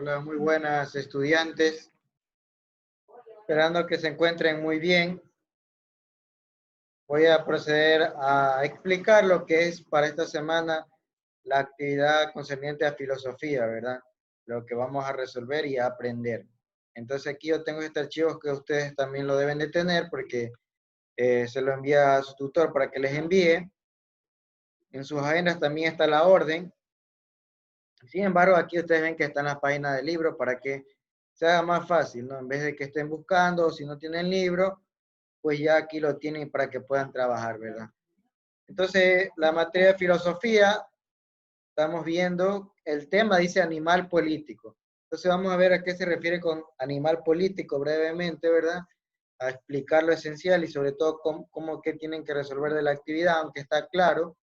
Hola, muy buenas estudiantes. Esperando que se encuentren muy bien. Voy a proceder a explicar lo que es para esta semana la actividad concerniente a filosofía, ¿verdad? Lo que vamos a resolver y a aprender. Entonces aquí yo tengo este archivo que ustedes también lo deben de tener porque se lo envía a su tutor para que les envíe. En sus agendas también está la orden. Sin embargo, aquí ustedes ven que está en la página del libro para que se haga más fácil, ¿no? En vez de que estén buscando o si no tienen libro, pues ya aquí lo tienen para que puedan trabajar, ¿verdad? Entonces, la materia de filosofía, estamos viendo, el tema dice animal político. Entonces, vamos a ver a qué se refiere con animal político brevemente, ¿verdad? A explicar lo esencial y sobre todo cómo qué tienen que resolver de la actividad, aunque está claro.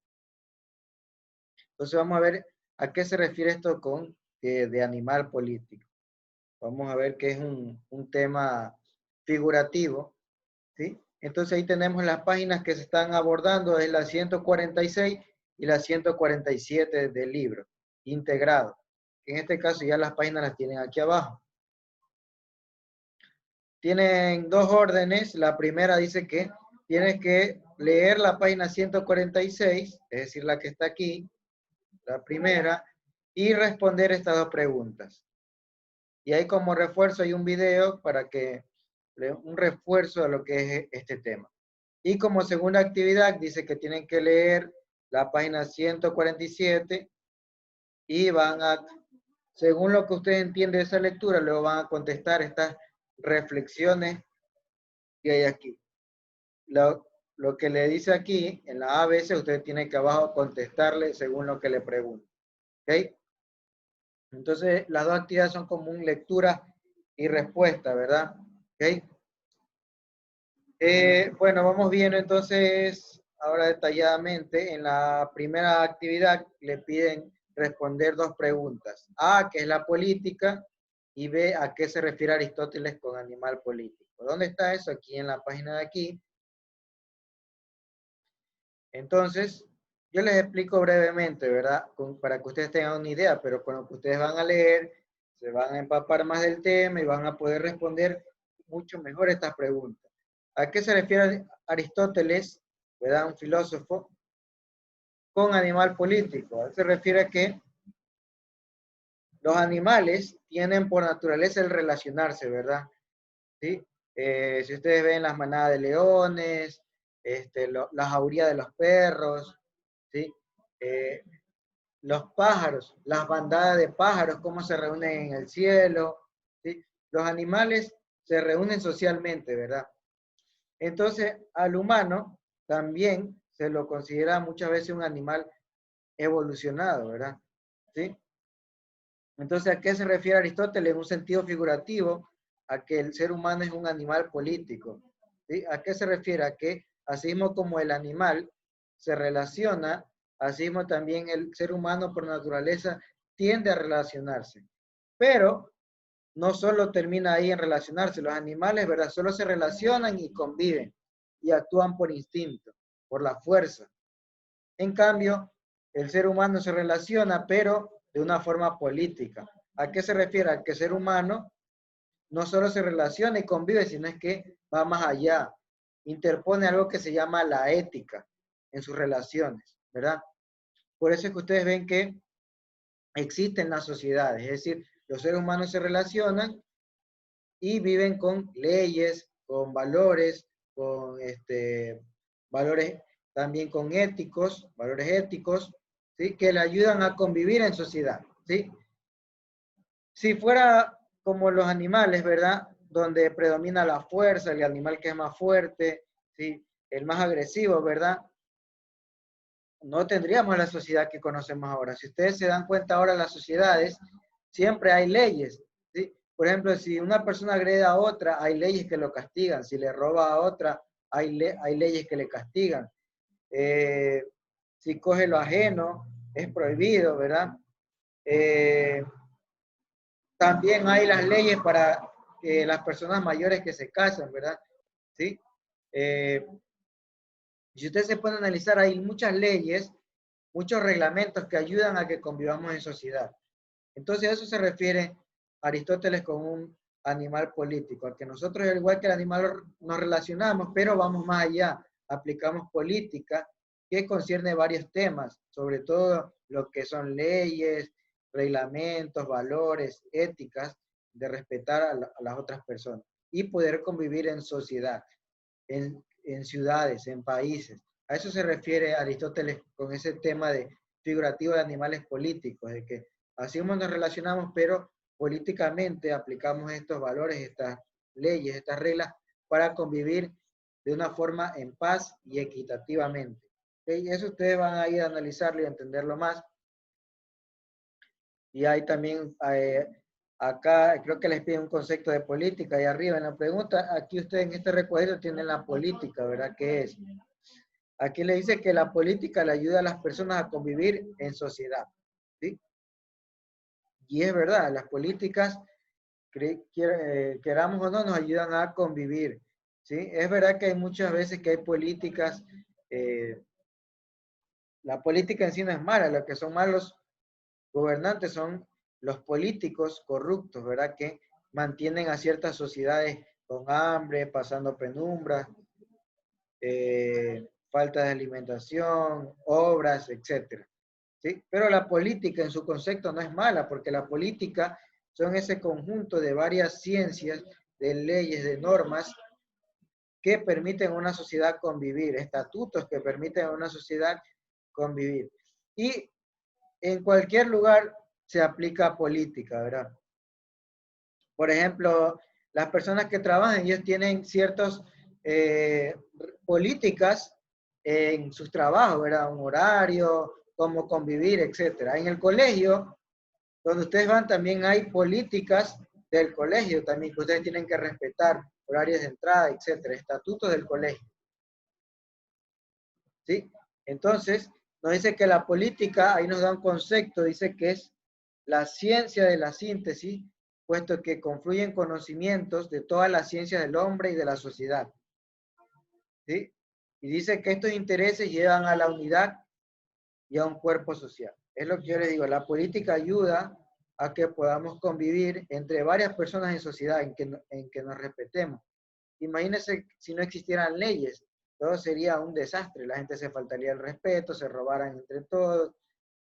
Entonces, vamos a ver a qué se refiere esto con de animal político. Vamos a ver que es un tema figurativo, ¿sí? Entonces ahí tenemos las páginas que se están abordando, es la 146 y la 147 del libro, integrado. En este caso ya las páginas las tienen aquí abajo. Tienen dos órdenes. La primera dice que tienes que leer la página 146, es decir, la que está aquí, la primera, y responder estas dos preguntas. Y ahí como refuerzo hay un video para que, un refuerzo de lo que es este tema. Y como segunda actividad dice que tienen que leer la página 147 y van a, según lo que ustedes entienden de esa lectura, luego van a contestar estas reflexiones que hay aquí. Lo que le dice aquí, en la ABC, ustedes tienen que abajo contestarle según lo que le pregunten. ¿Ok? Entonces, las dos actividades son como un lectura y respuesta, ¿verdad? ¿Ok? Bueno, vamos viendo entonces ahora detalladamente. En la primera actividad le piden responder dos preguntas. A, ¿qué es la política? Y B, ¿a qué se refiere Aristóteles con animal político? ¿Dónde está eso? Aquí en la página de aquí. Entonces, yo les explico brevemente, ¿verdad? Para que ustedes tengan una idea, pero con lo que ustedes van a leer, se van a empapar más del tema y van a poder responder mucho mejor estas preguntas. ¿A qué se refiere Aristóteles, ¿verdad? Un filósofo, con animal político? Él se refiere a que los animales tienen por naturaleza el relacionarse, ¿verdad? ¿Sí? Si ustedes ven las manadas de leones, la jauría de los perros, ¿sí? Eh, los pájaros, las bandadas de pájaros, cómo se reúnen en el cielo, ¿sí? Los animales se reúnen socialmente, ¿verdad? Entonces, al humano también se lo considera muchas veces un animal evolucionado, ¿verdad? ¿Sí? Entonces, ¿a qué se refiere Aristóteles? En un sentido figurativo, a que el ser humano es un animal político. ¿Sí? ¿A qué se refiere? A que, así mismo como el animal se relaciona, así mismo también el ser humano por naturaleza tiende a relacionarse. Pero no solo termina ahí en relacionarse, los animales, ¿verdad? Solo se relacionan y conviven y actúan por instinto, por la fuerza. En cambio, el ser humano se relaciona, pero de una forma política. ¿A qué se refiere? A que el ser humano no solo se relaciona y convive, sino es que va más allá. Interpone algo que se llama la ética en sus relaciones, ¿verdad? Por eso es que ustedes ven que existen las sociedades, es decir, los seres humanos se relacionan y viven con leyes, con valores, con valores también con éticos, valores éticos, ¿sí? Que le ayudan a convivir en sociedad, ¿sí? Si fuera como los animales, ¿verdad? Donde predomina la fuerza, el animal que es más fuerte, ¿sí? El más agresivo, ¿verdad? No tendríamos la sociedad que conocemos ahora. Si ustedes se dan cuenta ahora, las sociedades siempre hay leyes, ¿sí? Por ejemplo, si una persona agrede a otra, hay leyes que lo castigan. Si le roba a otra, hay leyes que le castigan. Si coge lo ajeno, es prohibido, ¿verdad? Eh, También hay las leyes para las personas mayores que se casan, ¿verdad? ¿Sí? Si usted se puede analizar, hay muchas leyes, muchos reglamentos que ayudan a que convivamos en sociedad. Entonces, a eso se refiere Aristóteles con un animal político, al que nosotros, al igual que el animal, nos relacionamos, pero vamos más allá, aplicamos política que concierne varios temas, sobre todo lo que son leyes, reglamentos, valores, éticas, de respetar a las otras personas y poder convivir en sociedad, en ciudades, en países. A eso se refiere Aristóteles con ese tema de figurativo de animales políticos, de que así como nos relacionamos, pero políticamente aplicamos estos valores, estas leyes, estas reglas para convivir de una forma en paz y equitativamente. Y eso ustedes van a ir a analizarlo y a entenderlo más. Y hay también, acá creo que les piden un concepto de política, ahí arriba en la pregunta, aquí ustedes en este recuadro tienen la política, ¿verdad? ¿Qué es? Aquí le dice que la política le ayuda a las personas a convivir en sociedad, ¿sí? Y es verdad, las políticas, queramos o no, nos ayudan a convivir, ¿sí? Es verdad que hay muchas veces que hay políticas, eh, la política en sí no es mala, lo que son malos gobernantes son los políticos corruptos, ¿verdad? Que mantienen a ciertas sociedades con hambre, pasando penumbras, falta de alimentación, obras, etcétera. ¿Sí? Pero la política en su concepto no es mala, porque la política son ese conjunto de varias ciencias, de leyes, de normas que permiten a una sociedad convivir, estatutos que permiten a una sociedad convivir. Y en cualquier lugar se aplica política, ¿verdad? Por ejemplo, las personas que trabajan, ellos tienen ciertas políticas en sus trabajos, ¿verdad? Un horario, cómo convivir, etcétera. En el colegio, donde ustedes van, también hay políticas del colegio también que ustedes tienen que respetar, horarios de entrada, etcétera, estatutos del colegio. ¿Sí? Entonces, nos dice que la política, ahí nos da un concepto, dice que es la ciencia de la síntesis, puesto que confluyen conocimientos de todas las ciencias del hombre y de la sociedad. ¿Sí? Y dice que estos intereses llevan a la unidad y a un cuerpo social. Es lo que yo les digo, la política ayuda a que podamos convivir entre varias personas en sociedad, en que nos respetemos. Imagínense si no existieran leyes, todo sería un desastre, la gente se faltaría el respeto, se robaran entre todos,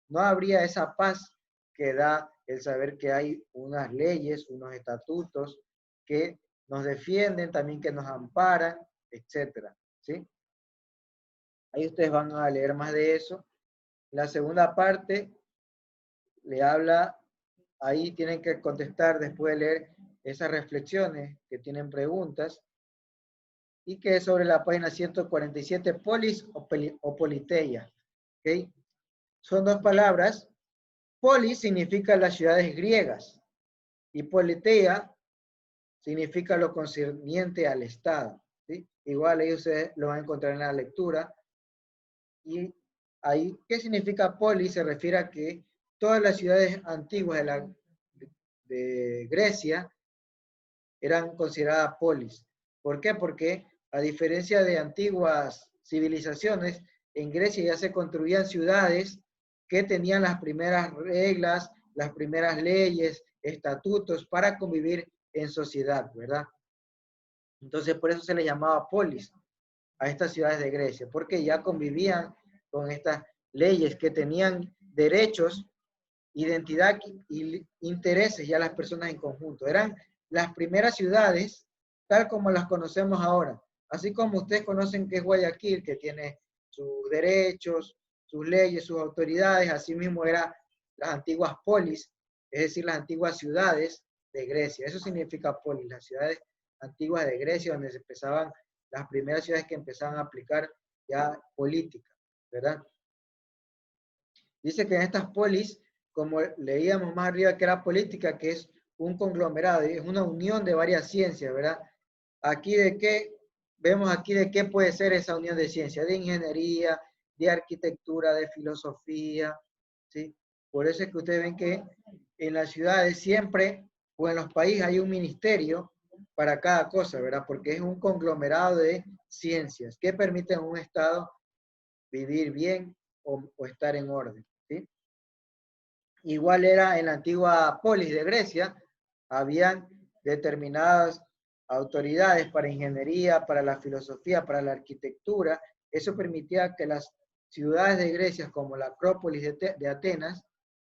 no habría esa paz que da el saber que hay unas leyes, unos estatutos que nos defienden, también que nos amparan, etcétera, ¿sí? Ahí ustedes van a leer más de eso. La segunda parte le habla, ahí tienen que contestar después de leer esas reflexiones que tienen preguntas, y que es sobre la página 147, polis o politeia. ¿Okay? Son dos palabras. Polis significa las ciudades griegas y politeia significa lo concerniente al Estado. ¿Sí? Igual ahí ustedes lo van a encontrar en la lectura. Y ahí, ¿qué significa polis? Se refiere a que todas las ciudades antiguas de Grecia eran consideradas polis. ¿Por qué? Porque a diferencia de antiguas civilizaciones, en Grecia ya se construían ciudades que tenían las primeras reglas, las primeras leyes, estatutos para convivir en sociedad, ¿verdad? Entonces por eso se le llamaba polis a estas ciudades de Grecia, porque ya convivían con estas leyes que tenían derechos, identidad y intereses ya las personas en conjunto. Eran las primeras ciudades tal como las conocemos ahora. Así como ustedes conocen que es Guayaquil, que tiene sus derechos, sus leyes, sus autoridades, así mismo eran las antiguas polis, es decir, las antiguas ciudades de Grecia. Eso significa polis, las ciudades antiguas de Grecia, donde se empezaban, las primeras ciudades que empezaban a aplicar ya política, ¿verdad? Dice que en estas polis, como leíamos más arriba que era política, que es un conglomerado, es una unión de varias ciencias, ¿verdad? Aquí de qué, vemos aquí de qué puede ser esa unión de ciencias, de ingeniería, de arquitectura, de filosofía, ¿sí? Por eso es que ustedes ven que en las ciudades siempre, o en los países hay un ministerio para cada cosa, ¿verdad? Porque es un conglomerado de ciencias que permiten a un Estado vivir bien o estar en orden, ¿sí? Igual era en la antigua polis de Grecia, Habían determinadas autoridades para ingeniería, para la filosofía, para la arquitectura. Eso permitía que las ciudades de Grecia, como la Acrópolis de Atenas,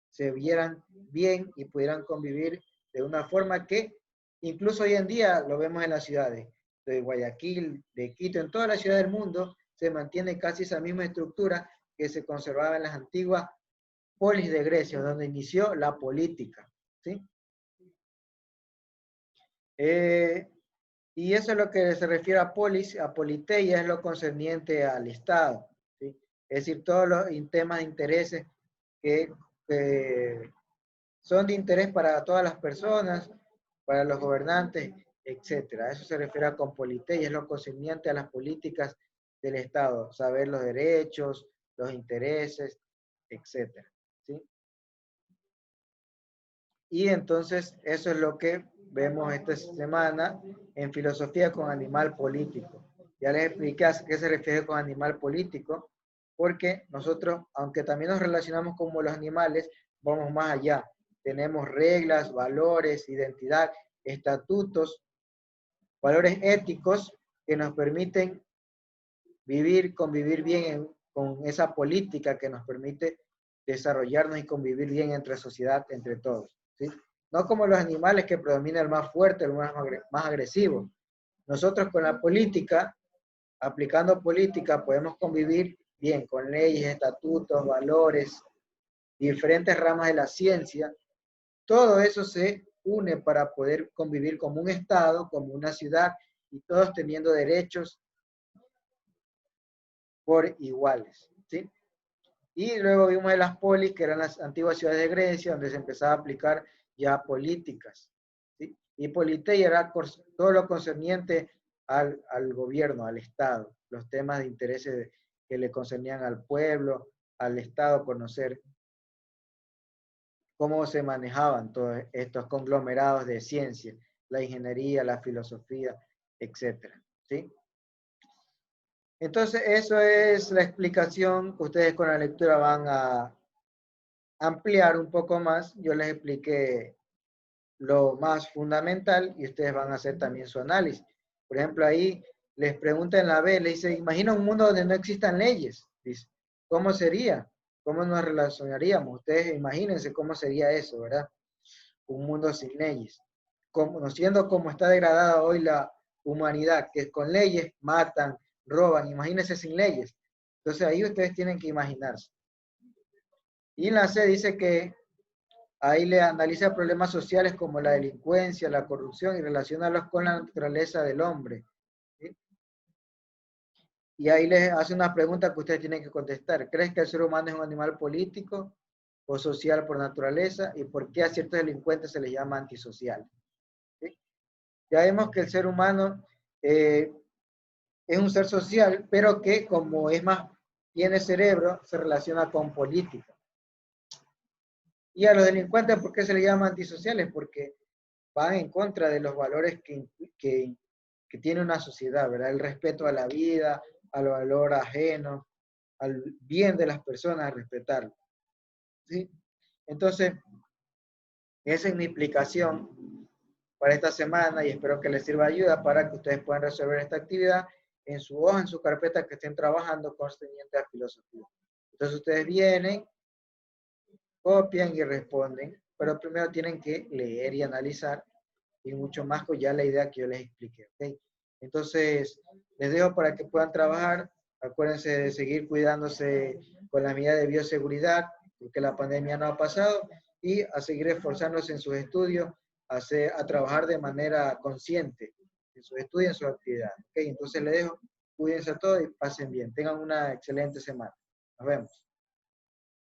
se vieran bien y pudieran convivir de una forma que incluso hoy en día lo vemos en las ciudades de Guayaquil, de Quito, en todas las ciudades del mundo se mantiene casi esa misma estructura que se conservaba en las antiguas polis de Grecia, donde inició la política. ¿Sí? Y eso es lo que se refiere a polis, a politeia, es lo concerniente al Estado. ¿Sí? Es decir, todos los temas de intereses que son de interés para todas las personas, para los gobernantes, etcétera. A eso se refiere a compoliteia, es lo concerniente a las políticas del Estado, saber los derechos, los intereses, etcétera. ¿Sí? Y entonces eso es lo que vemos esta semana en filosofía con animal político. Ya les expliqué a qué se refiere con animal político, porque nosotros, aunque también nos relacionamos con los animales, vamos más allá. Tenemos reglas, valores, identidad, estatutos, valores éticos que nos permiten vivir, convivir bien con esa política que nos permite desarrollarnos y convivir bien entre sociedad, entre todos. ¿Sí? No como los animales que predomina el más fuerte, el más agresivo. Nosotros con la política, aplicando política, podemos convivir bien con leyes, estatutos, valores, diferentes ramas de la ciencia. Todo eso se une para poder convivir como un Estado, como una ciudad, y todos teniendo derechos por iguales. ¿Sí? Y luego vimos de las polis, que eran las antiguas ciudades de Grecia, donde se empezaba a aplicar ya políticas. ¿Sí? Y politeia era todo lo concerniente al gobierno, al Estado, los temas de intereses que le concernían al pueblo, al Estado, conocer cómo se manejaban todos estos conglomerados de ciencia, la ingeniería, la filosofía, etcétera. ¿Sí? Entonces, eso es la explicación que ustedes con la lectura van a ampliar un poco más. Yo les expliqué lo más fundamental y ustedes van a hacer también su análisis. Por ejemplo, ahí les pregunta en la B, le dice, imagina un mundo donde no existan leyes. Dice, ¿cómo sería? ¿Cómo nos relacionaríamos? Ustedes imagínense cómo sería eso, ¿verdad? Un mundo sin leyes. Conociendo cómo está degradada hoy la humanidad, que con leyes matan, roban, imagínense sin leyes. Entonces ahí ustedes tienen que imaginarse. Y en la C dice que ahí le analiza problemas sociales como la delincuencia, la corrupción y relacionarlos con la naturaleza del hombre. ¿Sí? Y ahí les hace una pregunta que ustedes tienen que contestar. ¿Crees que el ser humano es un animal político o social por naturaleza? ¿Y por qué a ciertos delincuentes se les llama antisocial? ¿Sí? Ya vemos que el ser humano es un ser social, pero que como es más, tiene cerebro, se relaciona con política. Y a los delincuentes, ¿por qué se les llama antisociales? Porque van en contra de los valores que tiene una sociedad, ¿verdad? El respeto a la vida, al valor ajeno, al bien de las personas, respetarlo. ¿Sí? Entonces, esa es mi explicación para esta semana y espero que les sirva de ayuda para que ustedes puedan resolver esta actividad en su hoja, en su carpeta que estén trabajando concerniente a filosofía. Entonces ustedes vienen, copian y responden, pero primero tienen que leer y analizar y mucho más con ya la idea que yo les expliqué. ¿Okay? Entonces, les dejo para que puedan trabajar. Acuérdense de seguir cuidándose con la medida de bioseguridad, porque la pandemia no ha pasado, y a seguir esforzándose en sus estudios, a trabajar de manera consciente en sus estudios y en sus actividades. ¿Okay? Entonces, les dejo. Cuídense a todos y pasen bien. Tengan una excelente semana. Nos vemos.